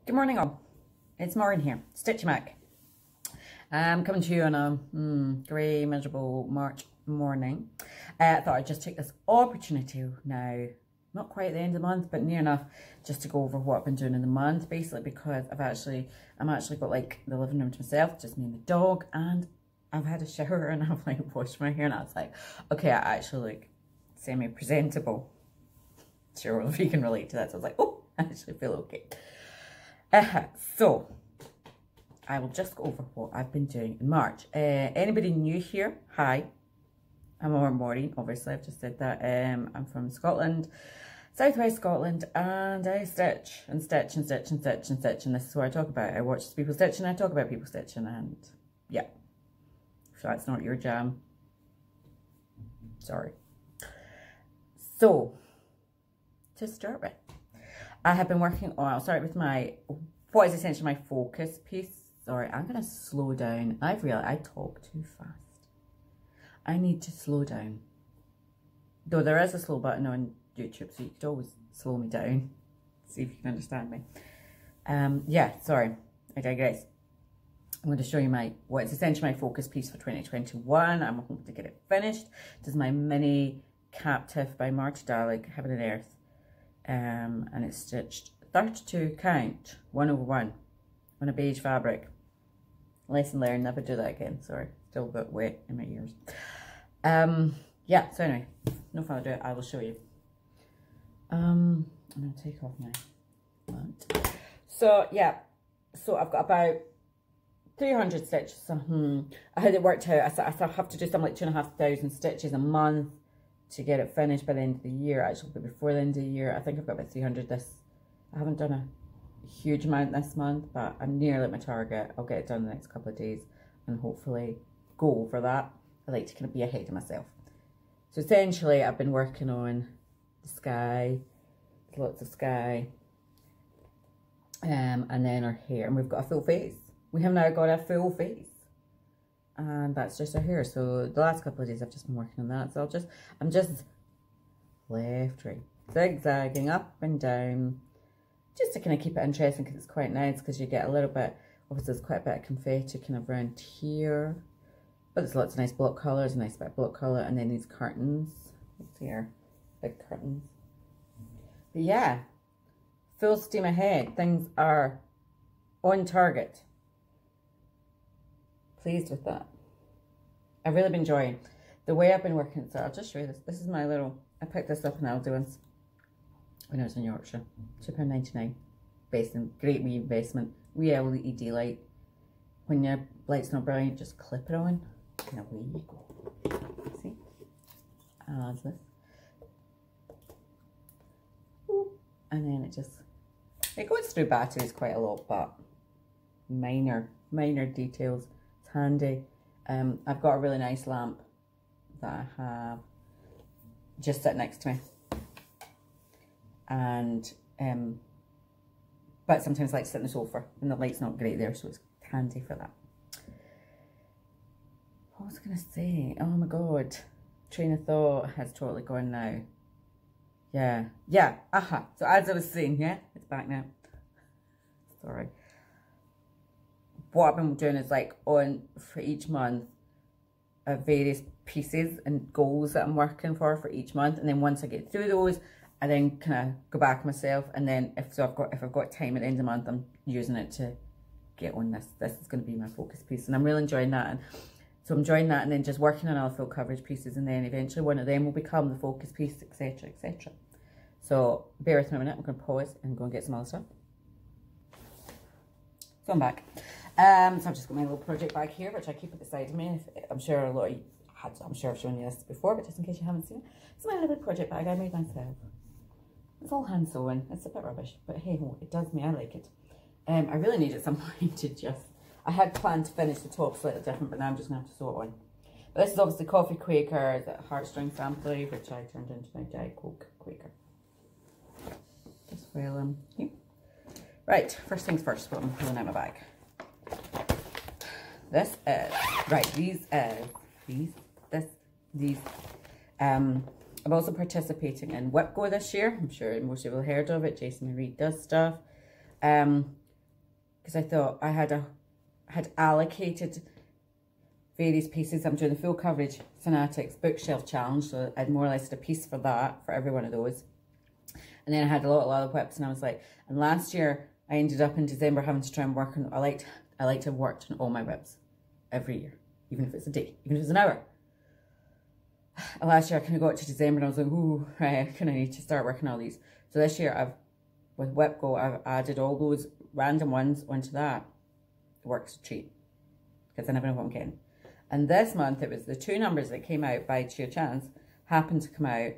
Good morning all. It's Maureen here, Stitchy Mac. I'm coming to you on a grey, miserable March morning. I thought I'd just take this opportunity now, not quite at the end of the month, but near enough, just to go over what I've been doing in the month, basically because I'm actually got like the living room to myself, just me and the dog, and I've had a shower and I've like washed my hair and I was like, okay, I actually look semi-presentable. Sure if you can relate to that. So I was like, oh, I actually feel okay. So, I will just go over what I've been doing in March. Anybody new here? Hi, I'm Maureen, obviously I've just said that. I'm from Scotland, southwest Scotland, and I stitch and stitch and stitch and stitch and stitch, and this is what I talk about. I watch people stitching, I talk about people stitching, and yeah. If that's not your jam, sorry. So, to start with, I have been working on, I'll start with what is essentially my focus piece. Sorry, I'm going to slow down. I've realized I talk too fast. I need to slow down. Though there is a slow button on YouTube, so you could always slow me down. See if you can understand me. Yeah, sorry, I digress. I'm going to show you what is essentially my focus piece for 2021. I'm hoping to get it finished. This is my mini captive by Marta, Dahlig, Heaven and Earth. And it's stitched 32 count 1/1 on a beige fabric. Lesson learned, never do that again. Sorry, still a bit wet in my ears. Yeah, so anyway, no further ado, I will show you. I'm gonna take off my blunt. So yeah, so I've got about 300 stitches. So I had it worked out. I have to do something like 2,500 stitches a month to get it finished by the end of the year. Actually, but before the end of the year, I think I've got about 300 I haven't done a huge amount this month, but I'm nearly at my target. I'll get it done in the next couple of days and hopefully go over that. I like to kind of be ahead of myself. So essentially, I've been working on the sky, lots of sky, and then our hair, and we've got a full face. We have now got a full face. And that's just our hair. So the last couple of days I've just been working on that. So I'm just left, right, zigzagging up and down, just to kind of keep it interesting, because it's quite nice, because you get a little bit, obviously there's quite a bit of confetti kind of around here, but there's lots of nice block colours, a nice bit of block colour, and then these curtains. What's here? Big curtains. But yeah, full steam ahead. Things are on target. Pleased with that. I've really been enjoying the way I've been working. So I'll just show you this. This is my little, I picked this up in Aldi once when I was in Yorkshire. £2.99. Great wee investment. Wee LED light. When your light's not brilliant, just clip it on and away you go. See? And this. And then it goes through batteries quite a lot, but minor details. Handy. I've got a really nice lamp that I have just sitting next to me, and but sometimes I like to sit on the sofa and the light's not great there, so it's handy for that. What was I gonna say? Oh my god, train of thought has totally gone now. Yeah, aha. So as I was saying, yeah, it's back now. Sorry. What I've been doing is like for each month, various pieces and goals that I'm working for each month, and then once I get through those, I then kind of go back myself, and then if I've got time at the end of the month, I'm using it to get on this. This is going to be my focus piece, and I'm really enjoying that. And so I'm enjoying that, and then just working on other full coverage pieces, and then eventually one of them will become the focus piece, etc., etc. So bear with me a minute. I'm going to pause and go and get some other stuff. So I'm back. So I've just got my little project bag here, which I keep at the side of me. I'm sure a lot of you I'm sure I've shown you this before, but just in case you haven't seen it, it's my little project bag I made myself. It's all hand sewn. It's a bit rubbish, but hey ho, it does me. I like it. I really need at some point to I had planned to finish the top slightly different, but now I'm just gonna have to sew it on. But this is obviously Coffee Quaker, the heartstring sampler, which I turned into my Diet Coke Quaker. Just file here. Right, first things first, what I'm pulling out my bag. This is, right, I'm also participating in Webgo this year. I'm sure most of you have heard of it. Jason and Reed does stuff. because I thought I had allocated various pieces. I'm doing the full coverage Fanatics bookshelf challenge, so I'd more or less had a piece for that, for every one of those. And then I had a lot of other whips, and I was like, and last year I ended up in December having to try and work on, I like to have worked on all my whips every year, even if it's a day, even if it's an hour. And last year I kind of got to December and I was like, ooh, right, I kind of need to start working on all these. So this year with Webgo, I've added all those random ones onto that. It works a treat, because I never know what I'm getting. And this month, it was the 2 numbers that came out by sheer chance, happened to come out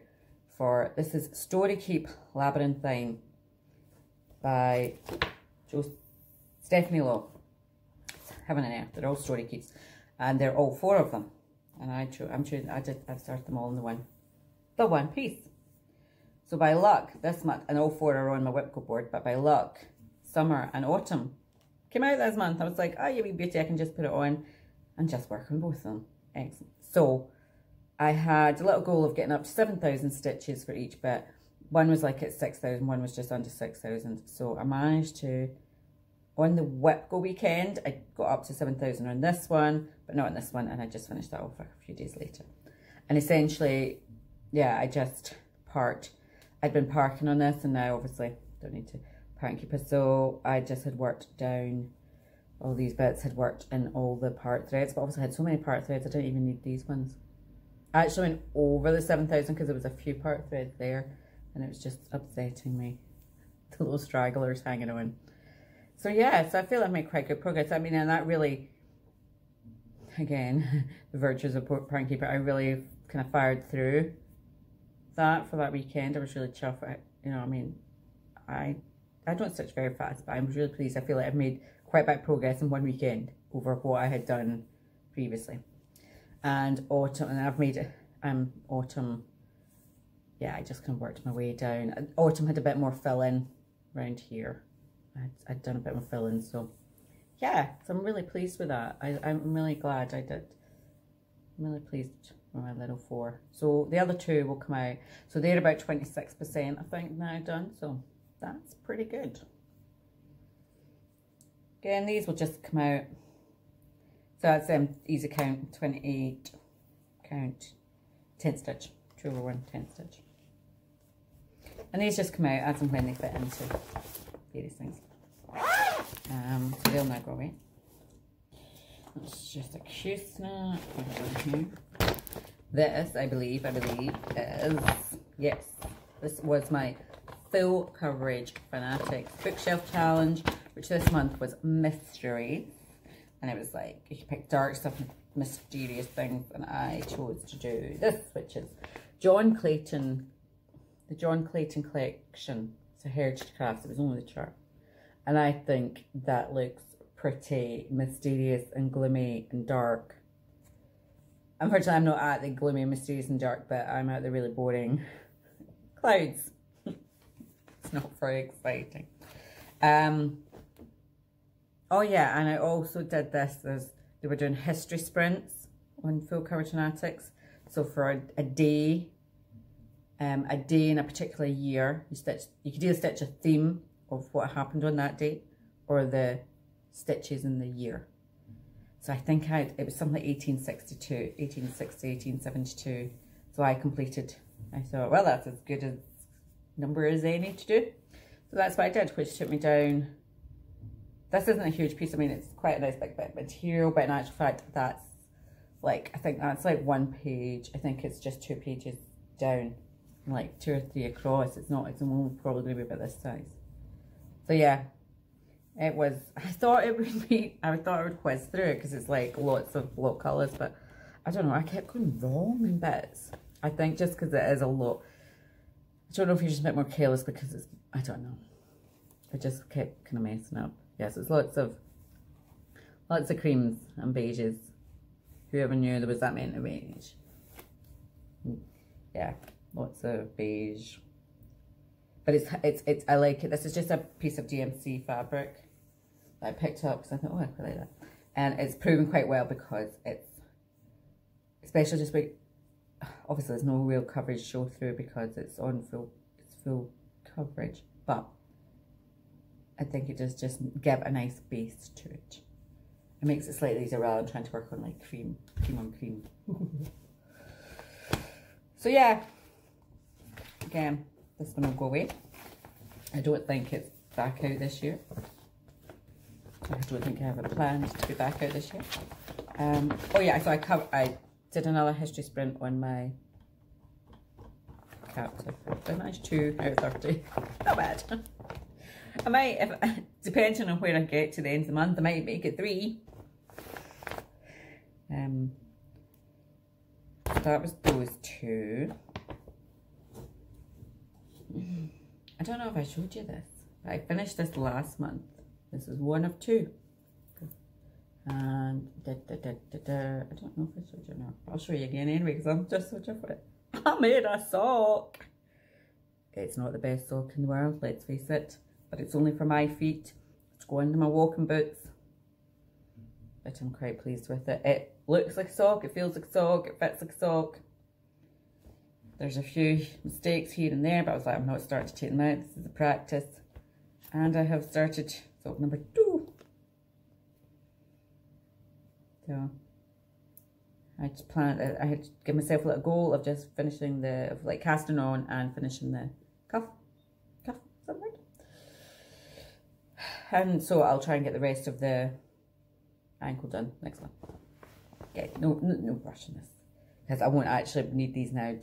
for, this is Story Keep Labyrinthine by Stephanie Law. Heaven and Earth, they're all story keeps. And they're all 4 of them. And I've started them all in the one piece. So by luck, this month, and all 4 are on my Webgo board, but by luck, summer and autumn came out this month. I was like, oh, you wee beauty, I can just put it on and just work on both of them. Excellent. So I had a little goal of getting up to 7,000 stitches for each bit. One was like at 6,000, one was just under 6,000. So I managed to, on the Webgo weekend, I got up to 7,000 on this one, but not on this one, and I just finished that off a few days later. And essentially, yeah, I just parked. I'd been parking on this, and now obviously don't need to park and keep it. So I just had worked down all these bits, had worked in all the part threads, but obviously I had so many part threads, I didn't even need these ones. I actually went over the 7,000 because there was a few part threads there, and it was just upsetting me. The little stragglers hanging on. So yeah, so I feel I've made quite good progress. I mean, and that really, again, the virtues of Park and Keeper, I really kind of fired through that for that weekend. I was really chuffed. You know, I mean, I don't stitch very fast, but I'm really pleased. I feel like I've made quite a bit of progress in one weekend over what I had done previously. And autumn, and I've made autumn, yeah, I just kind of worked my way down. Autumn had a bit more fill-in around here. I'd done a bit more fill-in, so yeah, so I'm really pleased with that. I'm really glad I did. I'm really pleased with my little 4. So the other 2 will come out. So they're about 26%, I think, now done. So that's pretty good. Again, these will just come out. So that's easy count, 28 count, 10 stitch, 2/1 10 stitch. And these just come out as and when they fit into various things. So they'll now go away. That's just a cute snap. This, I believe is, yes, this was my full coverage Fanatics bookshelf challenge, which this month was mysteries. And it was like, you could pick dark stuff and mysterious things, and I chose to do this, which is John Clayton, the John Clayton collection. It's a Heritage Crafts, it was only the chart. And I think that looks pretty mysterious and gloomy and dark. Unfortunately, I'm not at the gloomy, mysterious and dark, but I'm at the really boring clouds. It's not very exciting. Oh yeah, and I also did this, they were doing history sprints on full coverage Fanatics. So for a day in a particular year, you could either stitch a theme of what happened on that day, or the stitches in the year. So I think it was something like 1862, 1860, 1872. So I completed, I thought, well, that's as good a number as any to do. So that's what I did, which took me down. This isn't a huge piece. I mean, it's quite a nice big bit of material, but in actual fact, that's like, I think that's like 1 page. I think it's just 2 pages down, and like 2 or 3 across. It's only probably going to be about this size. So yeah, it was, I thought it would whiz through it because it's like lots of block colours, but I don't know, I kept going wrong in bits. I think just because it is a lot. I don't know if you're just a bit more careless because it's, I don't know. I just kept kind of messing up. Yes, it's lots of creams and beiges. Whoever knew there was that many beige. Yeah, lots of beige. But it's I like it. This is just a piece of DMC fabric that I picked up because I thought, oh, I quite like that. And it's proven quite well because it's, especially just with, obviously there's no real coverage show through because it's on full coverage, but I think it does just give a nice base to it. It makes it slightly easier rather than trying to work on like cream on cream. So yeah, again, this one will go away. I don't think it's back out this year. I don't think I have it planned to be back out this year. Oh yeah, so I did another history sprint on my captive. I managed 2 out of 30. Not bad. I might, if depending on where I get to the end of the month, I might make it 3. So that was those 2. I don't know if I showed you this, but I finished this last month. This is 1 of 2. And I don't know if I showed you or not. I'll show you again anyway because I'm just so chuffed with it. I made a sock. It's not the best sock in the world, let's face it, but it's only for my feet. It's going into my walking boots, but I'm quite pleased with it. It looks like a sock, it feels like a sock, it fits like a sock. There's a few mistakes here and there, but I was like, I'm not starting to take them out. This is a practice. And I have started sock number 2. So I just planned, I had to give myself a little goal of just finishing like casting on and finishing the cuff, something. And so I'll try and get the rest of the ankle done next one. Okay, no rush on this. Because I won't actually need these now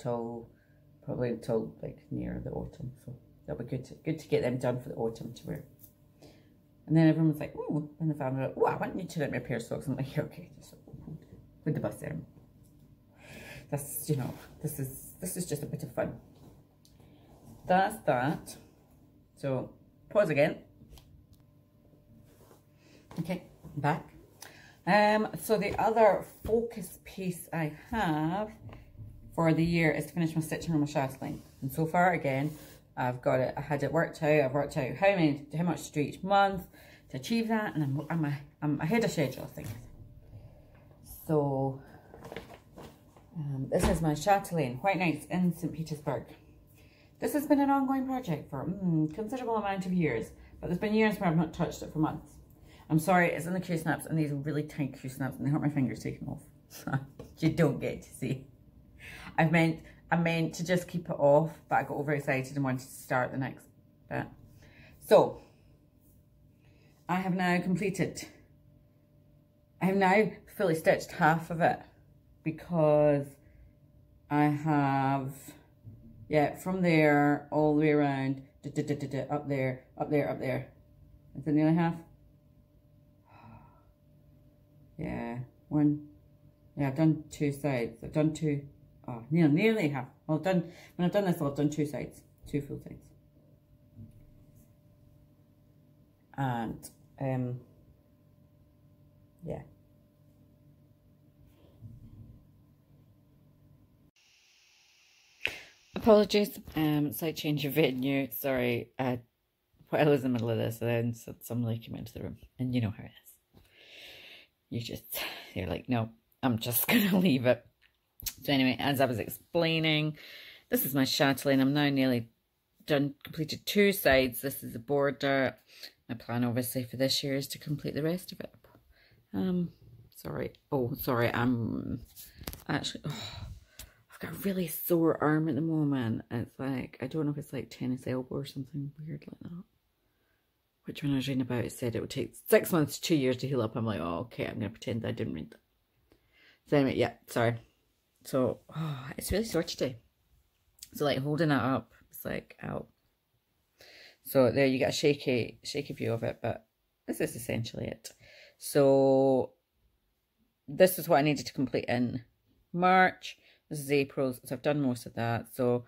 probably until like near the autumn. So that'll be good to get them done for the autumn to wear. And then everyone was like, oh, in the family, like, oh, I want you to let me a pair of socks. I'm like, okay, just with the bus there. That's, you know, this is just a bit of fun. That's that. So pause again. Okay, back. So the other focus piece I have for the year is to finish my stitching on my Chatelaine. And so far, again, I've got it. I had it worked out. I've worked out how much to do each month to achieve that, and I'm ahead of schedule, I think. So this is my Chatelaine White Nights in St. Petersburg. This has been an ongoing project for a considerable amount of years, but there's been years where I've not touched it for months. I'm sorry, it's in the Q-snaps, and these are really tight Q-snaps, and they hurt my fingers taking off. You don't get to see. I meant to just keep it off, but I got overexcited and wanted to start the next bit. So, I have now fully stitched half of it, because I have, yeah, from there all the way around, up there, up there, up there. Is it nearly half? Yeah, I've done 2 sides. I've done 2, oh, nearly half. When I've done this, I've done 2 sides, 2 full sides. And, yeah. Apologies, slight change of venue. Sorry, while I was in the middle of this, then somebody came into the room, and you know how it is. You're like, no, I'm just gonna leave it. So anyway, as I was explaining, this is my Chatelaine. I'm now nearly done, completed 2 sides. This is the border. My plan, obviously, for this year is to complete the rest of it. Sorry. Oh, sorry. I'm actually, I've got a really sore arm at the moment. It's like, I don't know if it's like tennis elbow or something weird like that. Which when I was reading about it said it would take 6 months to 2 years to heal up. I'm like, oh, okay, I'm going to pretend I didn't read that. So anyway, yeah, sorry. So, it's really sore today. So like holding it up, it's like, ow. So there you get a shaky view of it, but this is essentially it. So this is what I needed to complete in March. This is April, so I've done most of that. So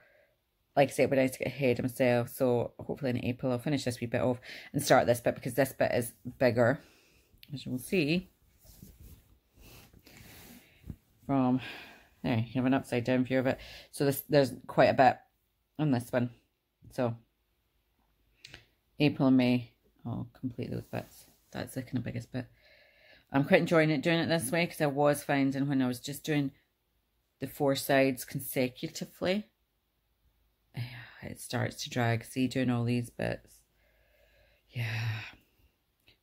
like I said, we're nice to get ahead of myself. So hopefully in April I'll finish this wee bit off and start this bit, because this bit is bigger, as you will see. From there, you have an upside down view of it. So there's quite a bit on this one. So April and May, I'll complete those bits. That's the kind of biggest bit. I'm quite enjoying doing it this way, because I was finding when I was just doing the 4 sides consecutively, it starts to drag. See, doing all these bits, Yeah.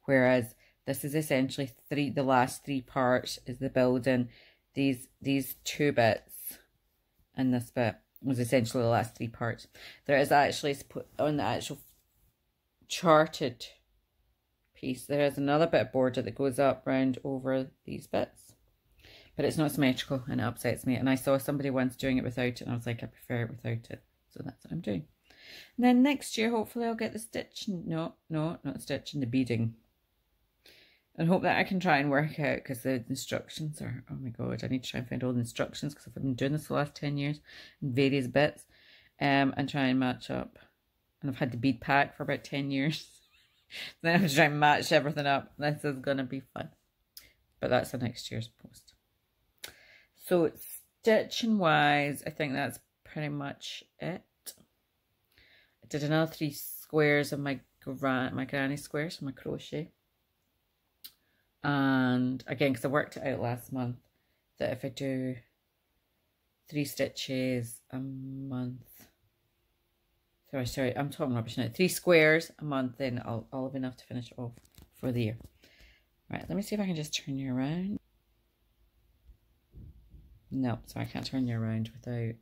Whereas this is essentially the last 3 parts is the building. These 2 bits and this bit was essentially the last 3 parts. There is actually, on the actual charted piece, there is another bit of border that goes up round over these bits. But it's not symmetrical and it upsets me. And I saw somebody once doing it without it and I was like, I prefer it without it. So that's what I'm doing. And then next year, hopefully I'll get the stitching. No, not the stitching, the beading. And hope that I can try and work out, because the instructions are, oh my god, I need to try and find all the instructions, because I've been doing this for the last 10 years in various bits, and try and match up. And I've had the bead pack for about 10 years. Then I have to try and match everything up. This is going to be fun. But that's the next year's post. So stitching wise, I think that's pretty much it. I did another 3 squares of my granny squares from my crochet. And again, because I worked it out last month, that if I do 3 stitches a month, sorry, I'm talking rubbish now, 3 squares a month, then I'll have enough to finish it off for the year. Right, let me see if I can just turn you around. No, so I can't turn you around without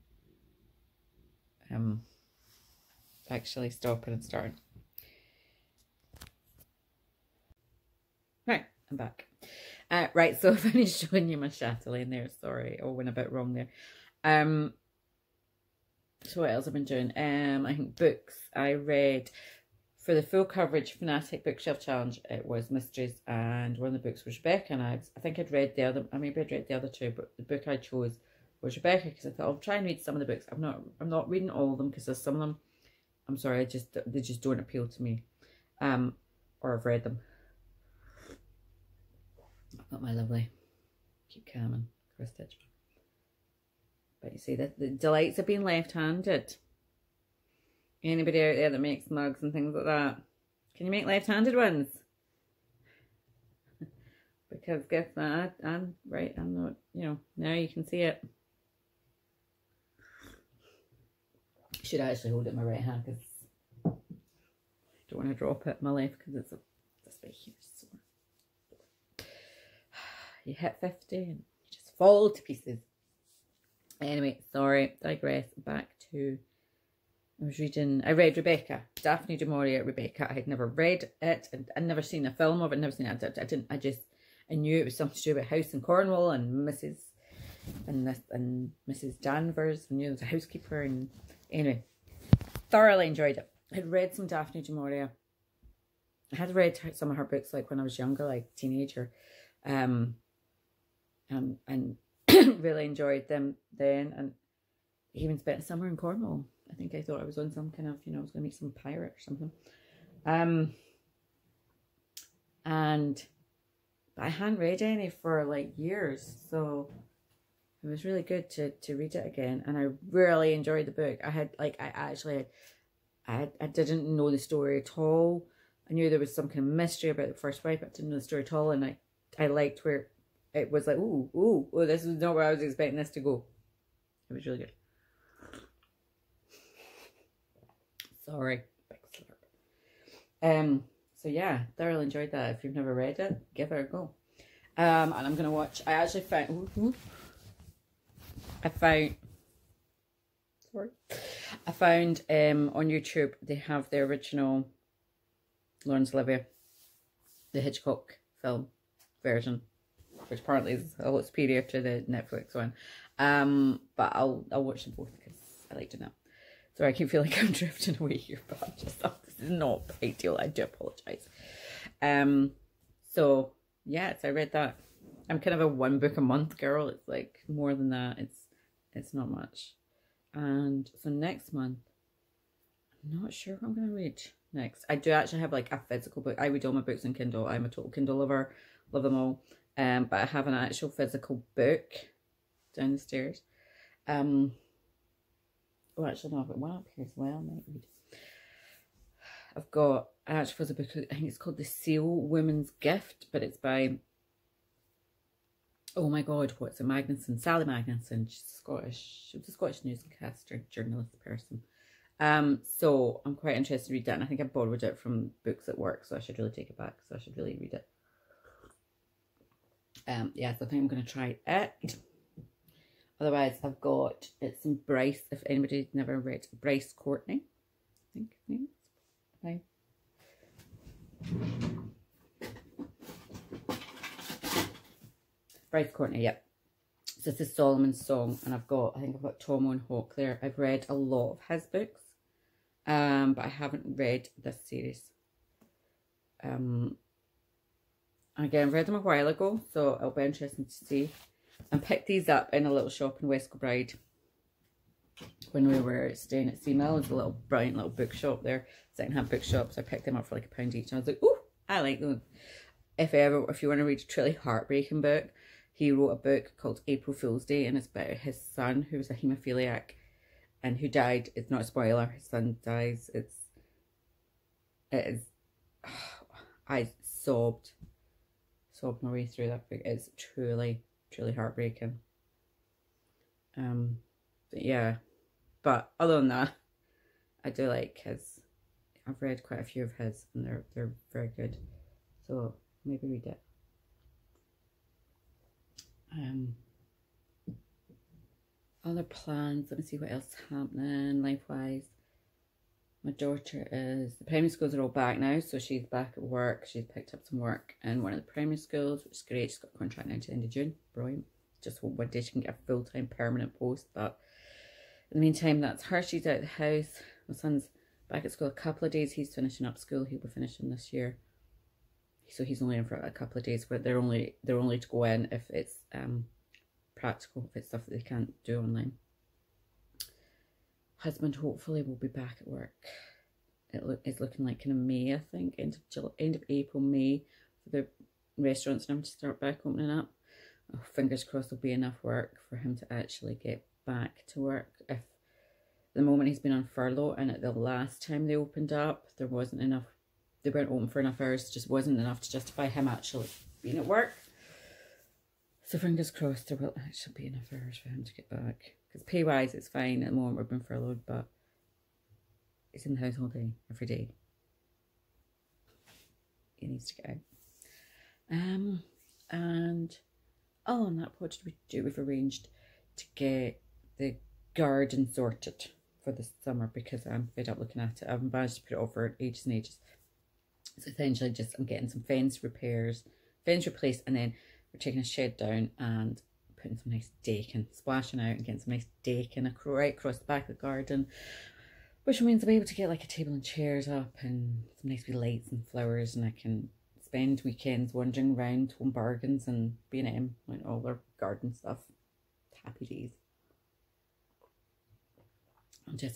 actually stopping and starting. Right, I'm back. Right, so I finished showing you my Chatelaine there. Sorry, I went a bit wrong there. So what else have I been doing? I think books. I read for the full coverage Fanatic Bookshelf Challenge. It was Mysteries, and one of the books was Rebecca. And I think I'd read the other. Maybe I'd read the other 2, but the book I chose was Rebecca, because I thought I'll try and read some of the books. I'm not reading all of them, because there's some of them, I'm sorry, they just don't appeal to me. Or I've read them. I've got my lovely Keep Calm Chris Stitch. But you see, the delights of being left-handed. Anybody out there that makes mugs and things like that, can you make left-handed ones? Because guess that, I'm not, now you can see it. I should actually hold it in my right hand, because I don't want to drop it in my left, because it's this bit here is sore. You hit 50 and you just fall to pieces. Anyway, sorry, digress. Back to, I read Rebecca, Daphne du Maurier, Rebecca. I had never read it, and I'd never seen a film of it, never seen it. I knew it was something to do with a house in Cornwall and Mrs. Danvers. I knew there was a housekeeper, and anyway, thoroughly enjoyed it. I had read some Daphne du Maurier. I had read some of her books like when I was younger, like teenager, and really enjoyed them then, and even spent summer in Cornwall. I think I thought I was on some kind of, I was going to meet some pirate or something. But I hadn't read any for like years, so it was really good to read it again, and I really enjoyed the book. I didn't know the story at all. I knew there was some kind of mystery about the first wife, but I didn't know the story at all, and I liked where it was like, ooh, this is not where I was expecting this to go. It was really good. Sorry, big slurp. So yeah, thoroughly enjoyed that. If you've never read it, give it a go. And I'm gonna watch. I actually found. I found on YouTube they have the original Laurence Olivier, the Hitchcock film version, which apparently is a lot superior to the Netflix one. But I'll watch them both because I like doing that. Sorry, I keep feeling like I'm drifting away here, but I'm just, this is not ideal. I do apologise. So yeah, so I read that. I'm kind of a 1 book a month girl. It's like more than that. It's not much. And so next month, I'm not sure what I'm going to read next. I do actually have like a physical book. I read all my books on Kindle. I'm a total Kindle lover. Love them all. But I have an actual physical book down the stairs. Oh, actually, no, I've got one up here as well. I might read. I've got an actual physical book. I think it's called The Seal Woman's Gift, but it's by, oh my God, what's it? Magnuson, Sally Magnuson. She's Scottish. She was a Scottish newscaster, journalist person. So I'm quite interested to read that, and I think I borrowed it from books at work, so I should really take it back. So I should really read it. Yeah, so I think I'm going to try it. Otherwise, I've got it's some Bryce. If anybody's never read Bryce Courtney, I think his name is. Bryce Courtney, yep. So this is Solomon's Song, and I think I've got Tomo and Hawk there. I've read a lot of his books, but I haven't read this series. Again, I've read them a while ago, so it'll be interesting to see. And picked these up in a little shop in West Kilbride when we were staying at Seamill. There's a little brilliant little bookshop there, second-hand bookshop. So I picked them up for like £1 each, and I was like, "Ooh, I like them." If you want to read a truly heartbreaking book, he wrote a book called April Fool's Day, and it's about his son who was a haemophiliac and who died. It's not a spoiler. His son dies. It is. I sobbed my way through that book. It's truly heartbreaking. But yeah, but other than that, I do like his. I've read quite a few of his, and they're very good. So maybe read it. Other plans. Let me see what else is happening life-wise. My daughter the primary schools are all back now, so she's back at work. She's picked up some work in one of the primary schools, which is great. She's got a contract now to the end of June. Brilliant. Just hope one day she can get a full-time permanent post, but in the meantime, that's her. She's out of the house. My son's back at school a couple of days. He's finishing up school. He'll be finishing this year, so he's only in for a couple of days. But they're only to go in if it's practical, if it's stuff that they can't do online. Husband hopefully will be back at work. It's looking like kind of May, I think, end of April, May, for the restaurants and him to start back opening up. Oh, fingers crossed there'll be enough work for him to actually get back to work. If at the moment he's been on furlough, and at the last time they opened up, there wasn't enough. They weren't open for enough hours. Just wasn't enough to justify him actually being at work. So fingers crossed there will actually be enough hours for him to get back. Because pay-wise, it's fine. At the moment, we've been furloughed, but he's in the house all day, every day. He needs to get out. And other than that, what did we do? We've arranged to get the garden sorted for the summer because I'm fed up looking at it. I've managed to put it off for ages and ages. So essentially, I'm getting some fence replaced, and then we're taking a shed down and putting some nice decking, splashing out and getting some nice decking right across the back of the garden, which means I'll be able to get like a table and chairs up and some nice wee lights and flowers, and I can spend weekends wandering around Home Bargains and B&M, like all their garden stuff. Happy days.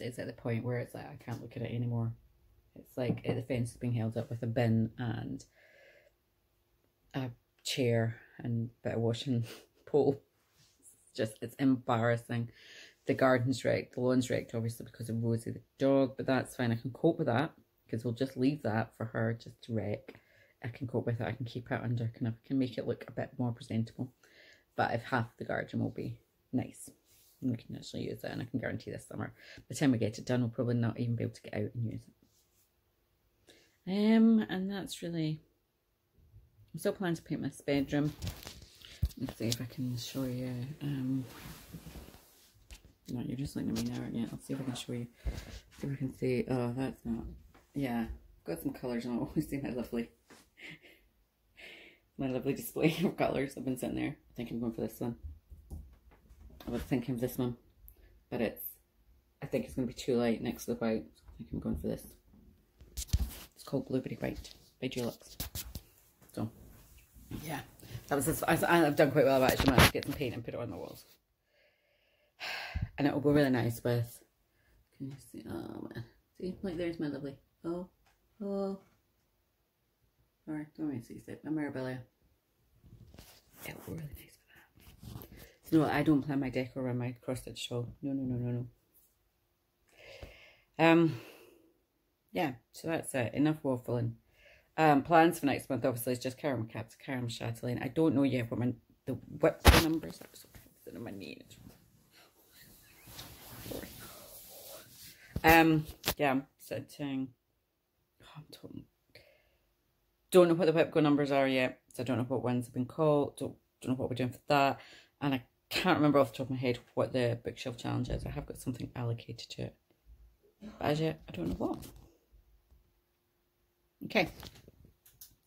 It's at the point where it's like I can't look at it anymore. It's like the fence is being held up with a bin and a chair and a bit of washing pole. It's embarrassing. The garden's wrecked, the lawn's wrecked obviously because of Rosie the dog, but that's fine. I can cope with that because we'll just leave that for her just to wreck. I can cope with it. I can keep it under, I can make it look a bit more presentable. But if half the garden will be nice, and we can actually use it, and I can guarantee this summer, by the time we get it done, we'll probably not even be able to get out and use it. And that's really. I'm still planning to paint this bedroom. Let's see if I can show you. No, you're just looking at me now, aren't you? I'll see if I can show you. See if I can see. Oh, that's not. Yeah, got some colours on. I always see my lovely display of colours. I've been sitting there. I think I'm going for this one. I was thinking of this one, but I think it's going to be too light next to the white. So I think I'm going for this. It's called Blueberry White by Dulux. So, yeah. That was this, I've done quite well. I've actually managed to get some paint and put it on the walls. And it will go really nice with, can you see? Oh man. See, like there's my lovely. Oh. Sorry, don't mind see it. My Marabella. It will go really nice with that. So no, I don't plan my decor around my cross stitch shawl. No. Yeah, so that's it. Enough waffling. Plans for next month obviously is just Caramel Caps, Caramel Chatelaine. I don't know yet what the Webgo numbers are, so I'm on my knees. Yeah, I'm sitting. Don't know what the Webgo numbers are yet. So I don't know what ones have been called. Don't know what we're doing for that. And I can't remember off the top of my head what the bookshelf challenge is. I have got something allocated to it. But as yet, I don't know what. Okay.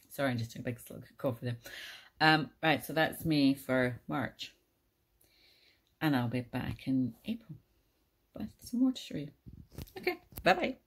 Sorry, I just took a big slug of coffee there. Right, so that's me for March. And I'll be back in April with some more to show you. Okay, bye-bye.